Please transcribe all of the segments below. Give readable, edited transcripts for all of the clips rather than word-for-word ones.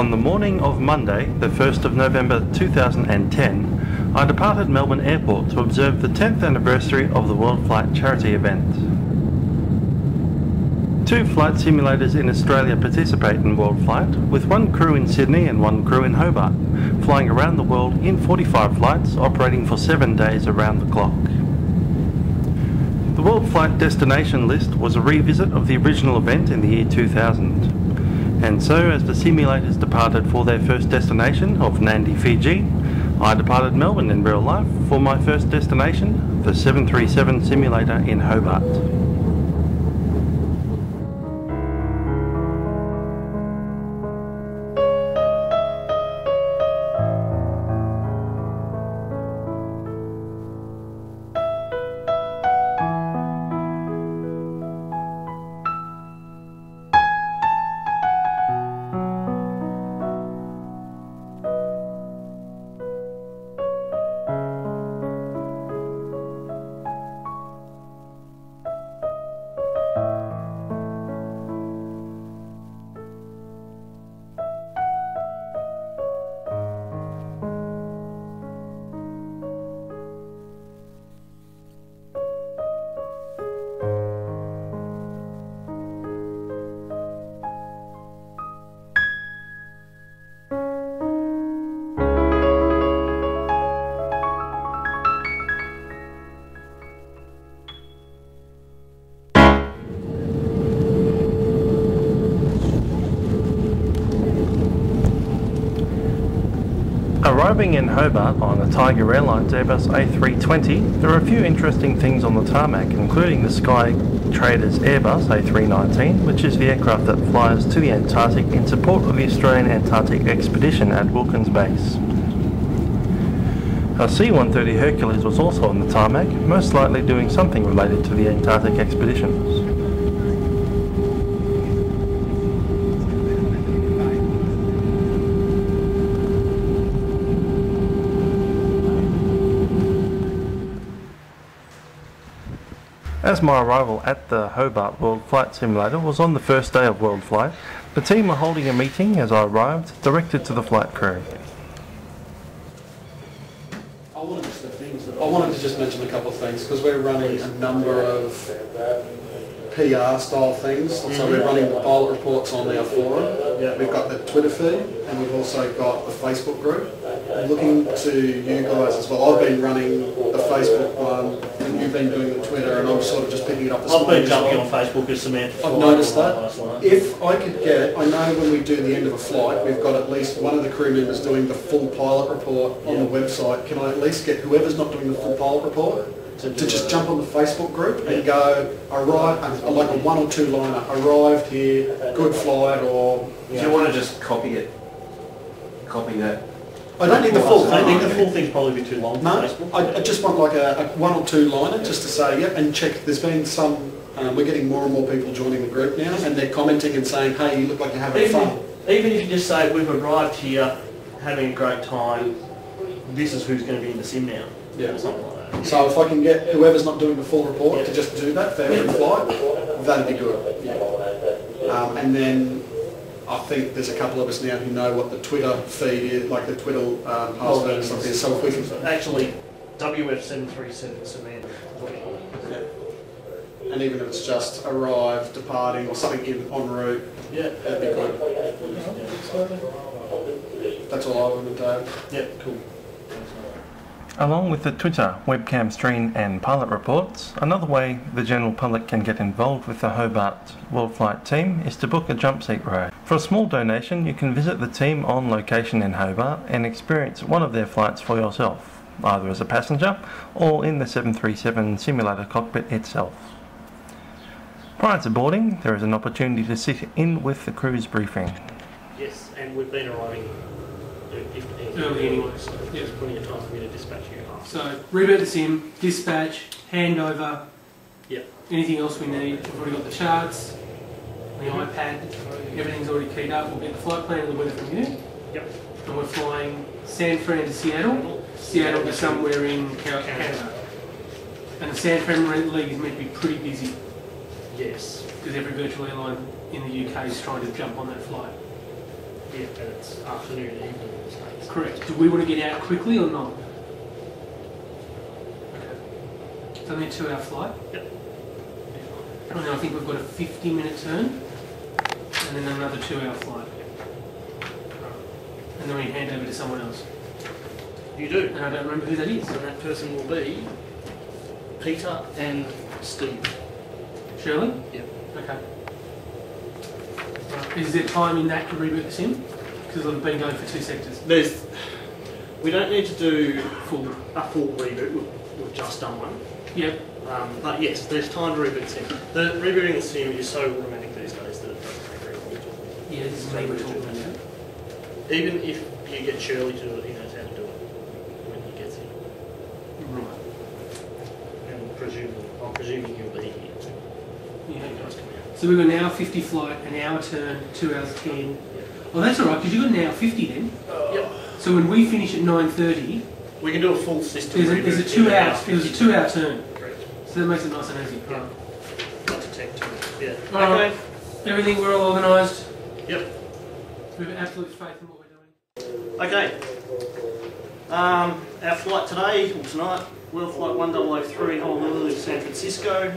On the morning of Monday, the 1st of November 2010, I departed Melbourne Airport to observe the 10th anniversary of the WorldFlight charity event. 2 flight simulators in Australia participate in WorldFlight, with 1 crew in Sydney and 1 crew in Hobart, flying around the world in 45 flights, operating for 7 days around the clock. The WorldFlight destination list was a revisit of the original event in the year 2000. And so, as the simulators departed for their first destination of Nandi, Fiji, I departed Melbourne in real life for my first destination, the 737 simulator in Hobart. Arriving in Hobart on a Tiger Airlines Airbus A320, there are a few interesting things on the tarmac, including the Sky Traders Airbus A319, which is the aircraft that flies to the Antarctic in support of the Australian Antarctic Expedition at Wilkins Base. A C-130 Hercules was also on the tarmac, most likely doing something related to the Antarctic expeditions. As my arrival at the Hobart WorldFlight simulator was on the first day of WorldFlight, the team were holding a meeting as I arrived, directed to the flight crew. I wanted to just mention a couple of things, because we're running a number of PR style things. So we're running the pilot reports on our forum. We've got the Twitter feed, and we've also got the Facebook group. I'm looking to you guys as well. I've been running the Facebook one, and you've been doing the Twitter, and I'm sort of just picking it up this morning. I've been jumping on Facebook as Samantha. I've noticed that. If I could get, I know when we do the end of a flight, we've got at least one of the crew members doing the full pilot report on the website. Can I at least get whoever's not doing the full pilot report to just jump on the Facebook group and go, arrive, like a 1 or 2 liner, arrived here, good flight, or... Do you want to just copy it? Copy that? I don't need the full thing. I think the full thing's probably a bit too long for Facebook. I just want like a 1 or 2 liner just to say, yep, and check. There's been some, we're getting more and more people joining the group now, and they're commenting and saying, hey, you look like you're having fun. Even if you just say, we've arrived here, having a great time, this is who's going to be in the sim now. Yeah. Or something like that. So if I can get whoever's not doing the full report to just do that for every flight, that'd be good. Yeah. And then I think there's a couple of us now who know what the Twitter feed is, like the Twitter password and stuff is. So if we can... Actually, WF737 Samantha. Yeah. And even if it's just arrived, departing, or something in en route, that'd be good. That's all I wanted to add. Yeah, cool. Along with the Twitter, webcam stream and pilot reports, another way the general public can get involved with the Hobart WorldFlight team is to book a jump seat row. For a small donation, you can visit the team on location in Hobart and experience one of their flights for yourself, either as a passenger or in the 737 simulator cockpit itself. Prior to boarding, there is an opportunity to sit in with the crew's briefing. Yes, and we've been arriving early anyway, so there's plenty of time for me to dispatch you after. So reboot the sim, dispatch, handover, Yep. anything else we need. We've already got the charts, the iPad, everything's already keyed up. We'll get the flight plan and the weather from you. Yep. And we're flying San Fran to Seattle, Seattle to somewhere in Canada. And the San Fran League is meant to be pretty busy. Yes. Because every virtual airline in the UK is trying to jump on that flight. Yeah, and it's afternoon, evening. Correct. Do we want to get out quickly or not? Okay. It's only a 2-hour flight? Yep. And then I think we've got a 50-minute turn, and then another 2-hour flight. And then we hand over to someone else. You do. And I don't remember who that is. And that person will be Peter and Steve. Shirley? Yep. Okay. Right. Is there time in that to reboot the sim? Because I've been going for 2 sectors. We don't need to do a full reboot. We've just done one. Yep. But yes, there's time to reboot the sim. The rebooting the sim is so automatic these days that it doesn't take very long to do. Yeah, this is me we're talking about. Even if you get Shirley to do it, he knows how to do it when he gets here. Right. And I'm presuming he'll be here. Yeah, okay. So we've got an hour 50 flight, an hour turn, 2 hours 10. Well, that's alright, because you've got an hour 50 then. Yep. So when we finish at 9:30, We can do a full system there's a reboot. 2-hour turn. Correct. So that makes it nice and easy. Yeah. Not to take too much. Yeah. Alright. Everything, we're all organised. Yep. We have absolute faith in what we're doing. Okay. Our flight today, or tonight, WorldFlight 1003 Honolulu to San Francisco.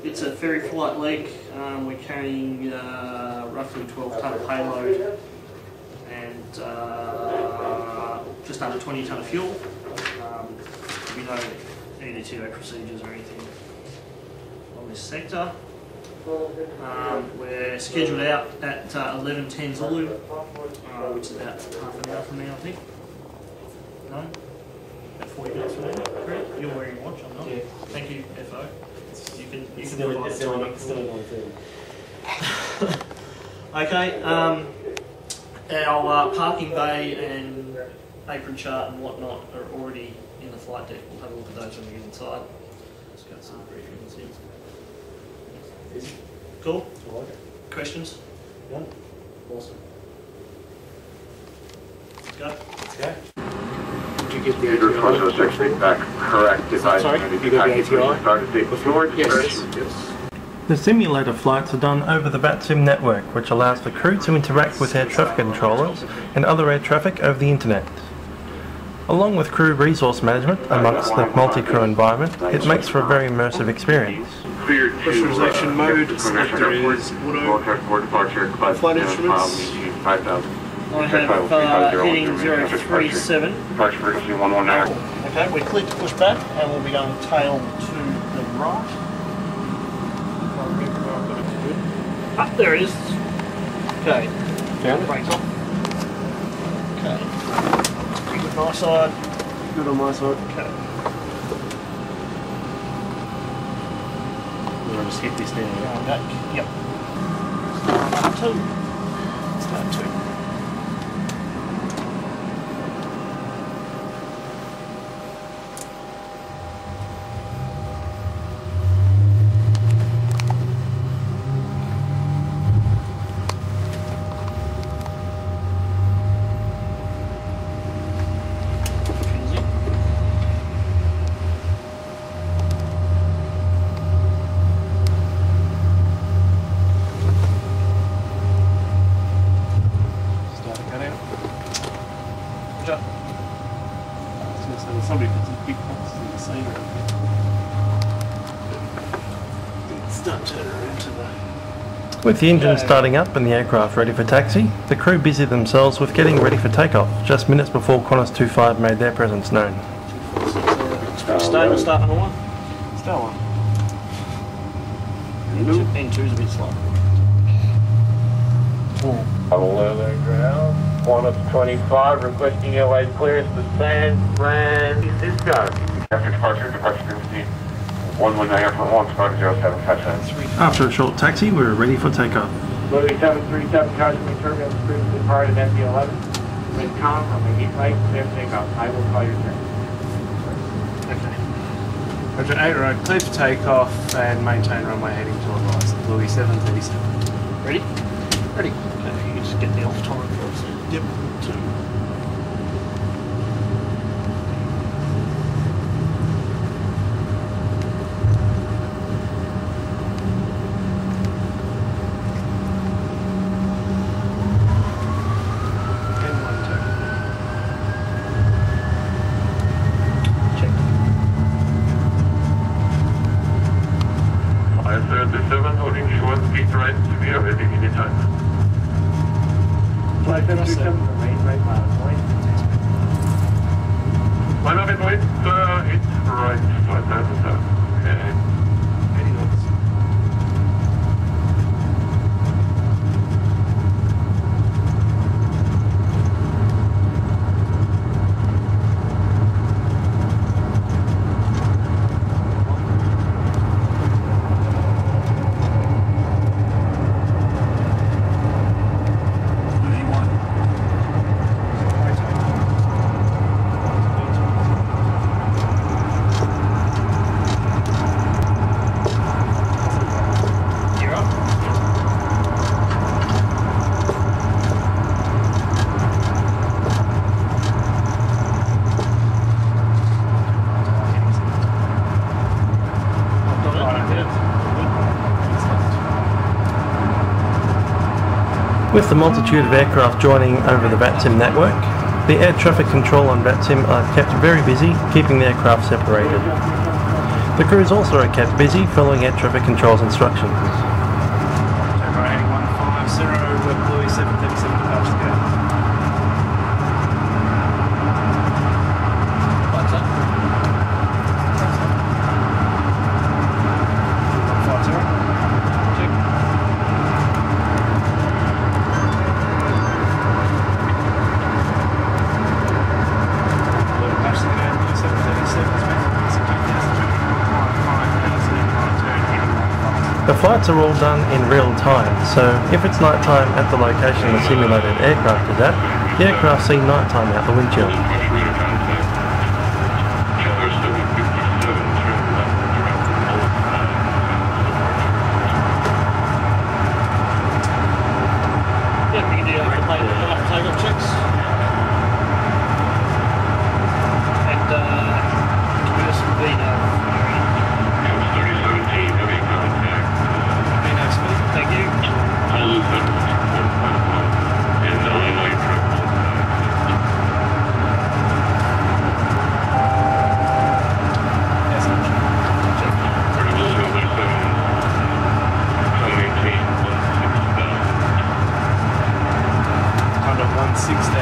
It's a ferry flight leg. We're carrying roughly 12 tonne of payload and just under 20 tonne of fuel. We know EDTO procedures or anything on this sector. We're scheduled out at 11:10 Zulu, which is about half an hour from now, I think. No? About 40 minutes from now, correct? You're wearing a watch, I'm not. Yeah. Thank you, FO. You can provide the time. Okay, our parking bay and apron chart and whatnot are already in the flight deck. We'll have a look at those when we get inside. Just got some briefing and things. Cool? I like it. Questions? Yeah. Awesome. Let's go. Let's go. Did you get the Your request was actually back correct. Sorry, you got the API? Started date before. Yes. The simulator flights are done over the Vatsim network, which allows the crew to interact with air traffic controllers and other air traffic over the internet. Along with crew resource management amongst the multi-crew environment, it makes for a very immersive experience. Pressurization mode, selector is auto. Flight instruments. 5000. I have heading 037. Okay, we click to push back and we'll be going tail to the right. Ah, there it is. Okay. Found it? Brakes off. Okay. Good on my side. Good on my side. Okay. We'll just hit this down. Going back. Yep. Start 2. Start 2. Somebody put some big boxes in the scenery. Start turning around to the... With the engine starting up and the aircraft ready for taxi, the crew busied themselves with getting ready for takeoff, just minutes before Qantas 25 made their presence known. Stable, start number 1. Start one. N2's a bit slow. Honolulu ground. Qantas 25 requesting airway clearance to San Francisco. After departure, frequency 119 for 1, started 07, touchdown. After a short taxi, we were ready for takeoff. Louis 737, caution turbulence previously prior to MD11. With com from the heat right, clear takeoff. I will call your turn. Okay. Roger 8 right, clear for takeoff and maintain runway heading to advise. Louis 737. Ready? Ready. Okay, if you can just get the off time for us. Yep. 2. 27, holding short, speed right to be ready anytime. Flight 737 remain right miles away. 1 minute wait, it's right, flight 737. Okay. With the multitude of aircraft joining over the Vatsim network, the air traffic control on Vatsim are kept very busy, keeping the aircraft separated. The crews also are kept busy following air traffic control's instructions. Heading 150, Louis 737 departure to go. The flights are all done in real time, so if it's night time at the location the simulated aircraft is at, the aircraft see night time out the windshield. Yeah, we can do takeoff checks. And give us some VLog. Thank you. Under 16,000,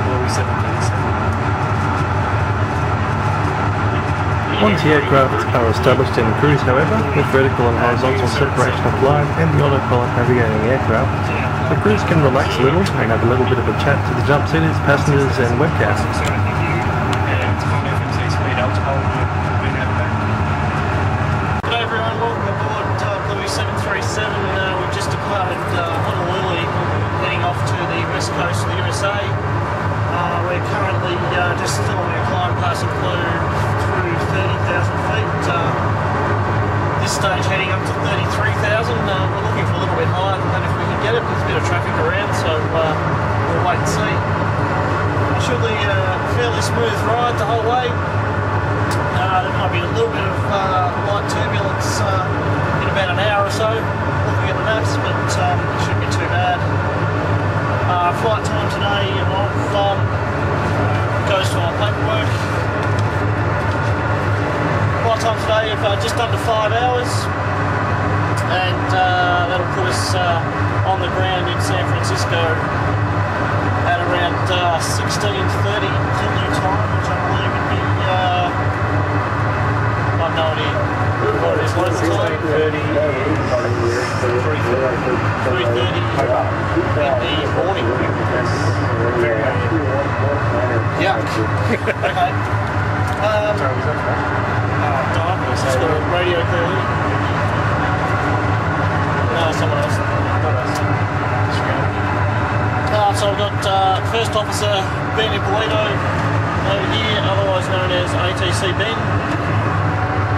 Louis 737. Once the aircraft are established in cruise, however, with vertical and horizontal separation of flight and the autopilot navigating the aircraft, the crews can relax a little and have a little bit of a chat to the jump seaters, passengers and webcasts. G'day everyone, welcome aboard Louis 737. We've just departed Honolulu, heading off to the west coast of the USA. We're currently just following a climb passing through 30,000 feet. This stage heading up to 33,000. We're looking for a little bit higher than that if we can get it. There's a bit of traffic around, so we'll wait and see. It should be a fairly smooth ride the whole way. There might be a little bit of light turbulence in about an hour or so, looking at the maps, but it shouldn't be too bad. Flight time today goes to our paperwork. Flight time today of just under 5 hours, and that'll put us on the ground in San Francisco at around 16:30 Zulu time, which I believe would be I've no idea what it is. What is the time? 3:30 in the morning. Yuck. Okay. Darkness. It's got a radio clearly. No, someone else. So I've got First Officer Ben Ippolito over here, otherwise known as ATC Ben.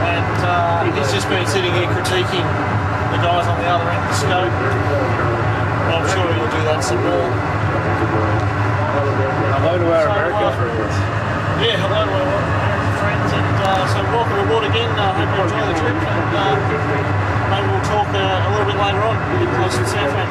And he's just been sitting here critiquing the guys on the other end of the scope. I'm sure he'll do that some more. Hello to our American friends. Yeah, hello to our American friends, and so welcome aboard again. I hope you enjoy the trip, and maybe we'll talk a little bit later on, close to San Fran.